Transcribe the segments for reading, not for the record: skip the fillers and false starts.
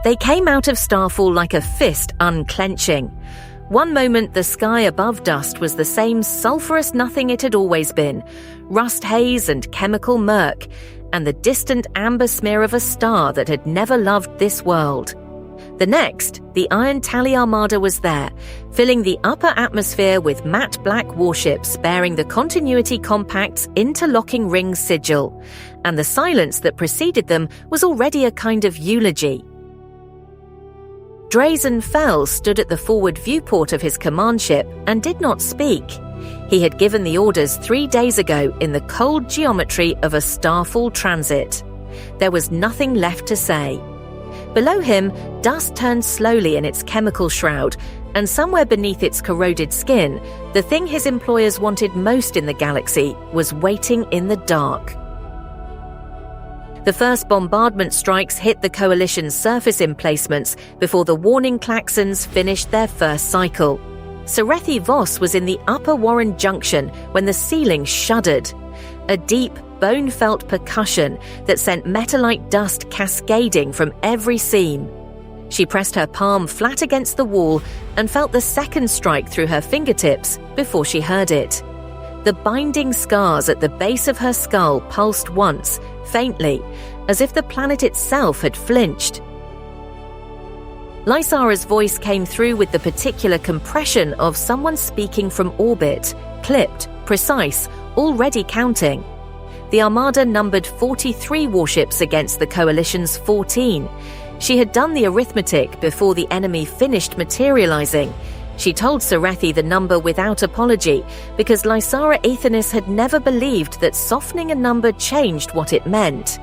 They came out of Starfall like a fist unclenching. One moment the sky above dust was the same sulphurous nothing it had always been, rust haze and chemical murk, and the distant amber smear of a star that had never loved this world. The next, the Iron Tally Armada was there, filling the upper atmosphere with matte black warships bearing the Continuity Compact's interlocking ring sigil, and the silence that preceded them was already a kind of eulogy. Drazen Fell stood at the forward viewport of his command ship and did not speak. He had given the orders 3 days ago in the cold geometry of a Starfall transit. There was nothing left to say. Below him, dust turned slowly in its chemical shroud, and somewhere beneath its corroded skin, the thing his employers wanted most in the galaxy was waiting in the dark. The first bombardment strikes hit the Coalition's surface emplacements before the warning klaxons finished their first cycle. Sarethi Voss was in the upper Warren Junction when the ceiling shuddered. A deep, bone-felt percussion that sent metallite dust cascading from every seam. She pressed her palm flat against the wall and felt the second strike through her fingertips before she heard it. The binding scars at the base of her skull pulsed once, faintly, as if the planet itself had flinched. Lysara's voice came through with the particular compression of someone speaking from orbit, clipped, precise, already counting. The Armada numbered 43 warships against the Coalition's 14. She had done the arithmetic before the enemy finished materializing. She told Sarethi the number without apology, because Lysara Aethenis had never believed that softening a number changed what it meant.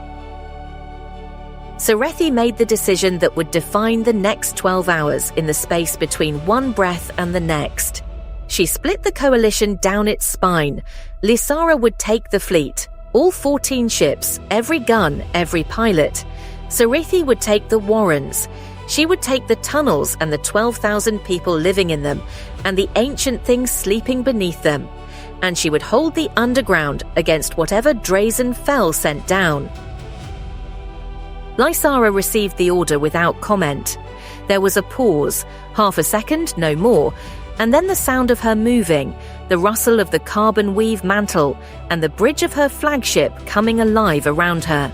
Sarethi made the decision that would define the next 12 hours in the space between one breath and the next. She split the Coalition down its spine. Lysara would take the fleet, all 14 ships, every gun, every pilot. Sarethi would take the Warrens. She would take the tunnels and the 12,000 people living in them, and the ancient things sleeping beneath them. And she would hold the underground against whatever Drazen Fell sent down. Lysara received the order without comment. There was a pause, half a second, no more, and then the sound of her moving, the rustle of the carbon weave mantle, and the bridge of her flagship coming alive around her.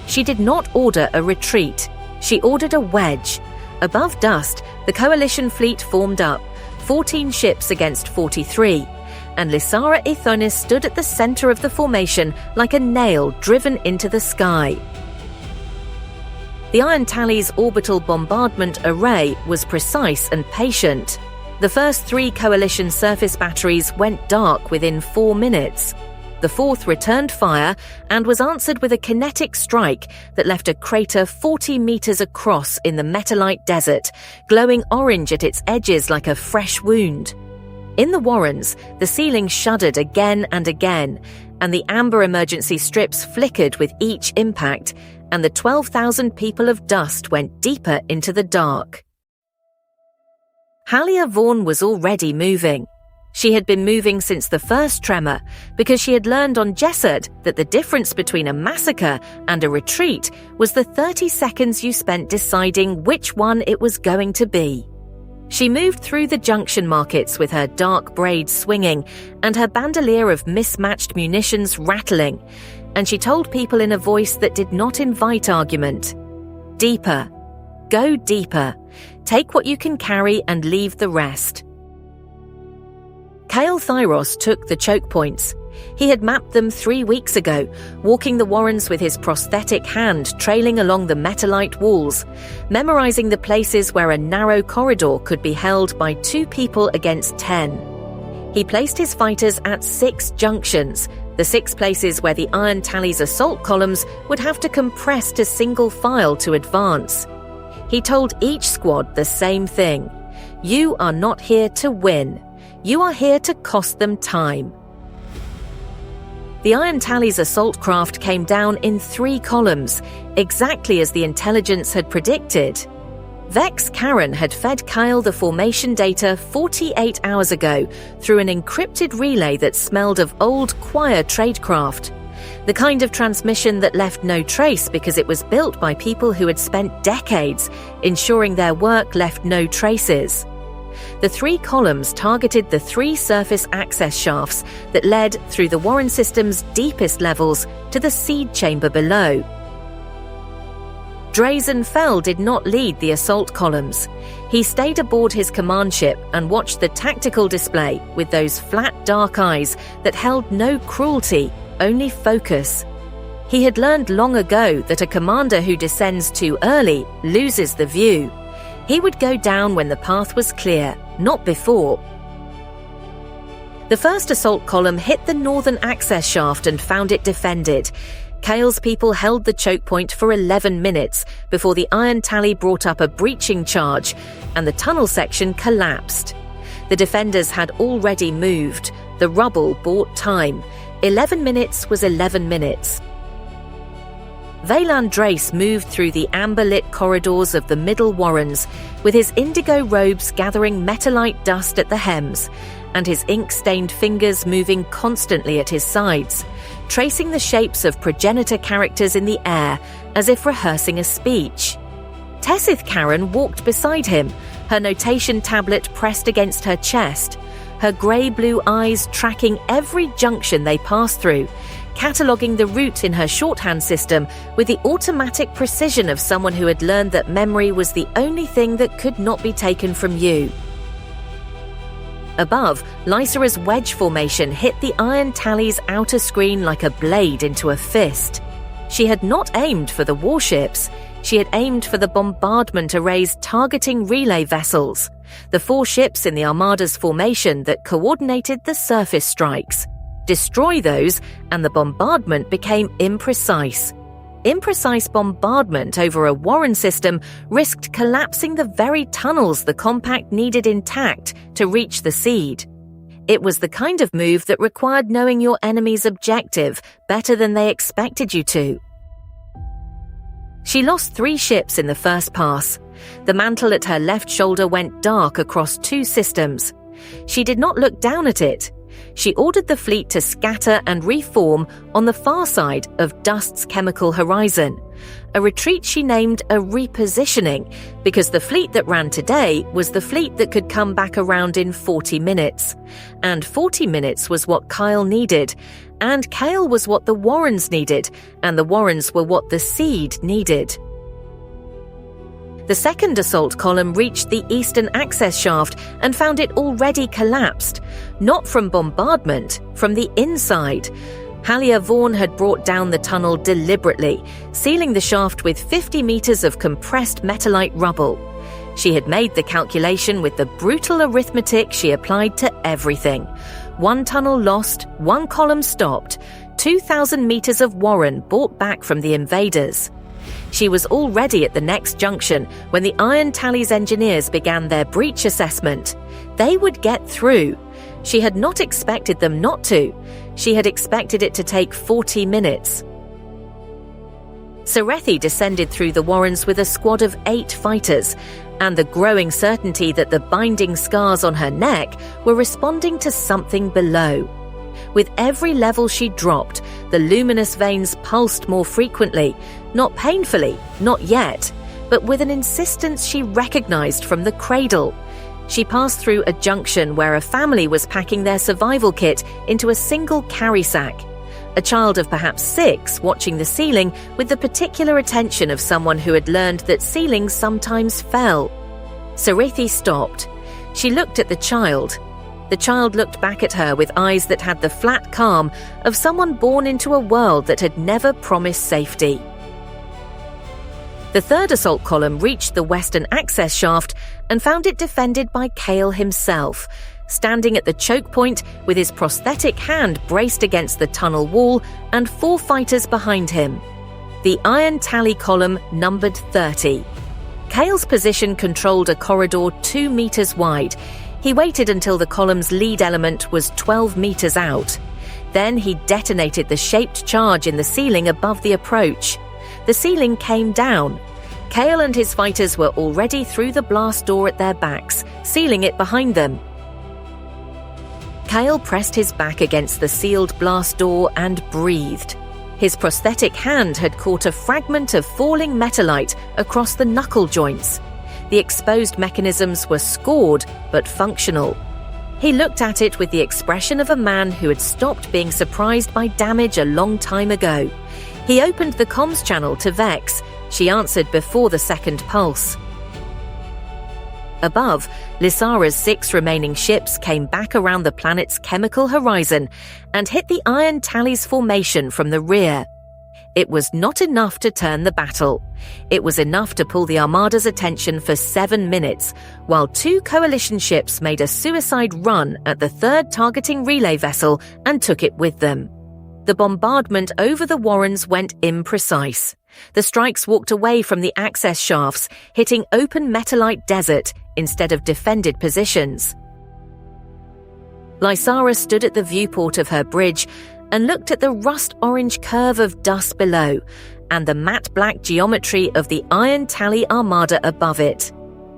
She did not order a retreat. She ordered a wedge. Above dust, the Coalition fleet formed up, 14 ships against 43, and Lysara Aethenis stood at the center of the formation like a nail driven into the sky. The Iron Tally's orbital bombardment array was precise and patient. The first 3 Coalition surface batteries went dark within 4 minutes. The fourth returned fire and was answered with a kinetic strike that left a crater 40 meters across in the metallite desert, glowing orange at its edges like a fresh wound. In the Warrens, the ceiling shuddered again and again, and the amber emergency strips flickered with each impact, and the 12,000 people of dust went deeper into the dark. Halia Vaughn was already moving. She had been moving since the first tremor, because she had learned on Jesserd that the difference between a massacre and a retreat was the 30 seconds you spent deciding which one it was going to be. She moved through the junction markets with her dark braids swinging and her bandolier of mismatched munitions rattling, and she told people in a voice that did not invite argument. Deeper. Go deeper. Take what you can carry and leave the rest. Kale Thyros took the choke points. He had mapped them 3 weeks ago, walking the Warrens with his prosthetic hand trailing along the metallite walls, memorizing the places where a narrow corridor could be held by 2 people against 10. He placed his fighters at 6 junctions, the 6 places where the Iron Tally's assault columns would have to compress to single file to advance. He told each squad the same thing. You are not here to win. You are here to cost them time. The Iron Tally's assault craft came down in 3 columns, exactly as the intelligence had predicted. Vex Karen had fed Kyle the formation data 48 hours ago through an encrypted relay that smelled of old choir tradecraft. The kind of transmission that left no trace because it was built by people who had spent decades ensuring their work left no traces. The 3 columns targeted the 3 surface access shafts that led through the Warren system's deepest levels to the seed chamber below. Drazen Fell did not lead the assault columns. He stayed aboard his command ship and watched the tactical display with those flat dark eyes that held no cruelty, only focus. He had learned long ago that a commander who descends too early loses the view. He would go down when the path was clear, not before. The first assault column hit the northern access shaft and found it defended. Kale's people held the choke point for 11 minutes before the iron tally brought up a breaching charge and the tunnel section collapsed. The defenders had already moved. The rubble bought time. 11 minutes was 11 minutes. Valan Drace moved through the amber-lit corridors of the Middle Warrens, with his indigo robes gathering metallite dust at the hems, and his ink-stained fingers moving constantly at his sides, tracing the shapes of progenitor characters in the air as if rehearsing a speech. Tessith Karen walked beside him, her notation tablet pressed against her chest, her grey-blue eyes tracking every junction they passed through, cataloguing the route in her shorthand system with the automatic precision of someone who had learned that memory was the only thing that could not be taken from you. Above, Lysera's wedge formation hit the iron tally's outer screen like a blade into a fist. She had not aimed for the warships. She had aimed for the bombardment array's targeting relay vessels, the 4 ships in the armada's formation that coordinated the surface strikes. Destroy those, and the bombardment became imprecise. Imprecise bombardment over a Warren system risked collapsing the very tunnels the compact needed intact to reach the seed. It was the kind of move that required knowing your enemy's objective better than they expected you to. She lost 3 ships in the first pass. The mantle at her left shoulder went dark across 2 systems. She did not look down at it. She ordered the fleet to scatter and reform on the far side of Dust's chemical horizon, a retreat she named a repositioning because the fleet that ran today was the fleet that could come back around in 40 minutes. And 40 minutes was what Kyle needed, and Kale was what the Warrens needed, and the Warrens were what the Seed needed. The second assault column reached the eastern access shaft and found it already collapsed, not from bombardment, from the inside. Halia Vaughan had brought down the tunnel deliberately, sealing the shaft with 50 meters of compressed metallite rubble. She had made the calculation with the brutal arithmetic she applied to everything. 1 tunnel lost, 1 column stopped, 2,000 meters of Warren bought back from the invaders. She was already at the next junction when the Iron Tally's engineers began their breach assessment. They would get through. She had not expected them not to. She had expected it to take 40 minutes. Serethi descended through the Warrens with a squad of 8 fighters, and the growing certainty that the binding scars on her neck were responding to something below. With every level she dropped, the luminous veins pulsed more frequently, not painfully, not yet, but with an insistence she recognized from the cradle. She passed through a junction where a family was packing their survival kit into a single carry sack. A child of perhaps 6 watching the ceiling with the particular attention of someone who had learned that ceilings sometimes fell. Serethi stopped. She looked at the child. The child looked back at her with eyes that had the flat calm of someone born into a world that had never promised safety. The third assault column reached the western access shaft and found it defended by Kale himself, standing at the choke point with his prosthetic hand braced against the tunnel wall and 4 fighters behind him. The Iron Tally column numbered 30. Kale's position controlled a corridor 2 meters wide. He waited until the column's lead element was 12 meters out. Then he detonated the shaped charge in the ceiling above the approach. The ceiling came down. Kale and his fighters were already through the blast door at their backs, sealing it behind them. Kale pressed his back against the sealed blast door and breathed. His prosthetic hand had caught a fragment of falling metallite across the knuckle joints. The exposed mechanisms were scored but functional. He looked at it with the expression of a man who had stopped being surprised by damage a long time ago. He opened the comms channel to Vex. She answered before the second pulse. Above, Lysara's 6 remaining ships came back around the planet's chemical horizon and hit the Iron Tally's formation from the rear. It was not enough to turn the battle. It was enough to pull the Armada's attention for 7 minutes, while 2 coalition ships made a suicide run at the 3rd targeting relay vessel and took it with them. The bombardment over the Warrens went imprecise. The strikes walked away from the access shafts, hitting open metallite desert instead of defended positions. Lysara stood at the viewport of her bridge and looked at the rust-orange curve of dust below and the matte-black geometry of the Iron Tally Armada above it.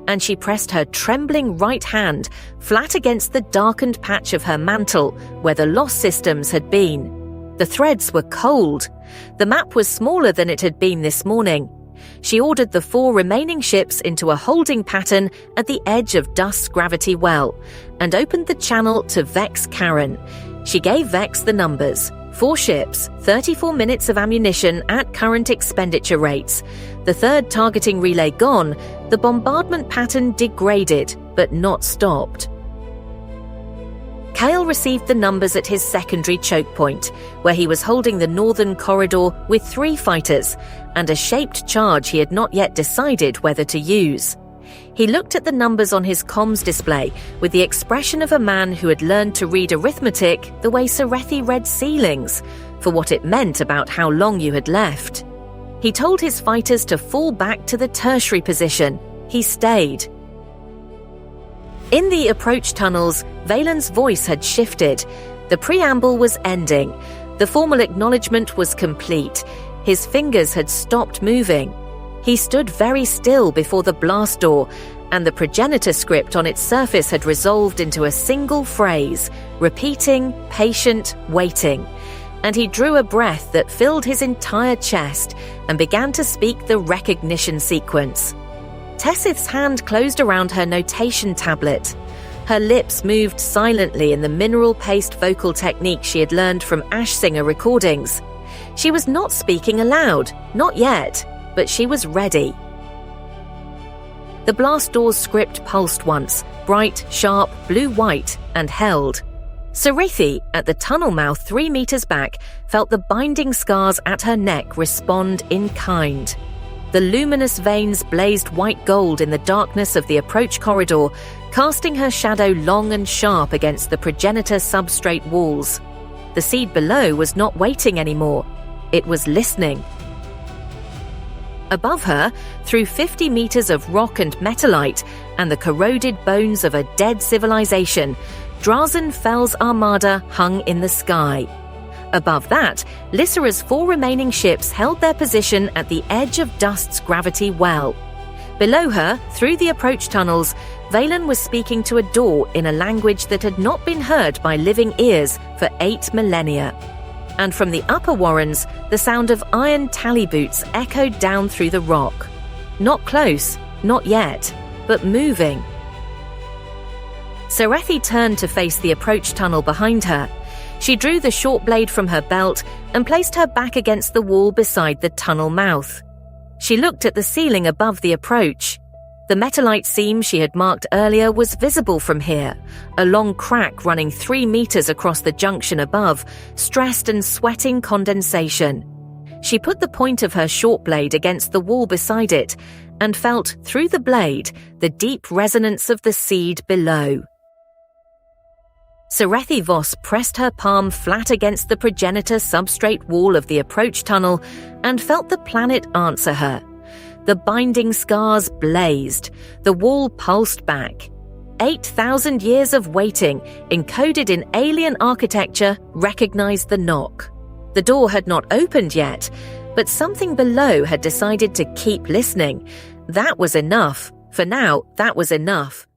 And she pressed her trembling right hand flat against the darkened patch of her mantle where the lost systems had been. The threads were cold. The map was smaller than it had been this morning. She ordered the 4 remaining ships into a holding pattern at the edge of Dust's gravity well and opened the channel to Vex Karen. She gave Vex the numbers: 4 ships, 34 minutes of ammunition at current expenditure rates. The 3rd targeting relay gone, the bombardment pattern degraded, but not stopped. Kale received the numbers at his secondary choke point, where he was holding the northern corridor with 3 fighters and a shaped charge he had not yet decided whether to use. He looked at the numbers on his comms display with the expression of a man who had learned to read arithmetic the way Serethi read ceilings, for what it meant about how long you had left. He told his fighters to fall back to the tertiary position. He stayed. In the approach tunnels, Valen's voice had shifted. The preamble was ending. The formal acknowledgement was complete. His fingers had stopped moving. He stood very still before the blast door, and the progenitor script on its surface had resolved into a single phrase, repeating, patient, waiting. And he drew a breath that filled his entire chest and began to speak the recognition sequence. Tessith's hand closed around her notation tablet. Her lips moved silently in the mineral paste vocal technique she had learned from Ash Singer recordings. She was not speaking aloud, not yet, but she was ready. The blast door's script pulsed once, bright, sharp, blue-white, and held. Serethi, at the tunnel mouth 3 meters back, felt the binding scars at her neck respond in kind. The luminous veins blazed white gold in the darkness of the approach corridor, casting her shadow long and sharp against the progenitor substrate walls. The seed below was not waiting anymore. It was listening. Above her, through 50 meters of rock and metallite and the corroded bones of a dead civilization, Drazen Fell's armada hung in the sky. Above that, Lysara's 4 remaining ships held their position at the edge of Dust's gravity well. Below her, through the approach tunnels, Valen was speaking to a door in a language that had not been heard by living ears for 8 millennia. And from the upper Warrens, the sound of iron tally boots echoed down through the rock. Not close, not yet, but moving. Serethi turned to face the approach tunnel behind her. She drew the short blade from her belt and placed her back against the wall beside the tunnel mouth. She looked at the ceiling above the approach. The metallite seam she had marked earlier was visible from here, a long crack running 3 meters across the junction above, stressed and sweating condensation. She put the point of her short blade against the wall beside it and felt, through the blade, the deep resonance of the seed below. Serethi Voss pressed her palm flat against the progenitor substrate wall of the approach tunnel and felt the planet answer her. The binding scars blazed. The wall pulsed back. 8,000 years of waiting, encoded in alien architecture, recognized the knock. The door had not opened yet, but something below had decided to keep listening. That was enough. For now, that was enough.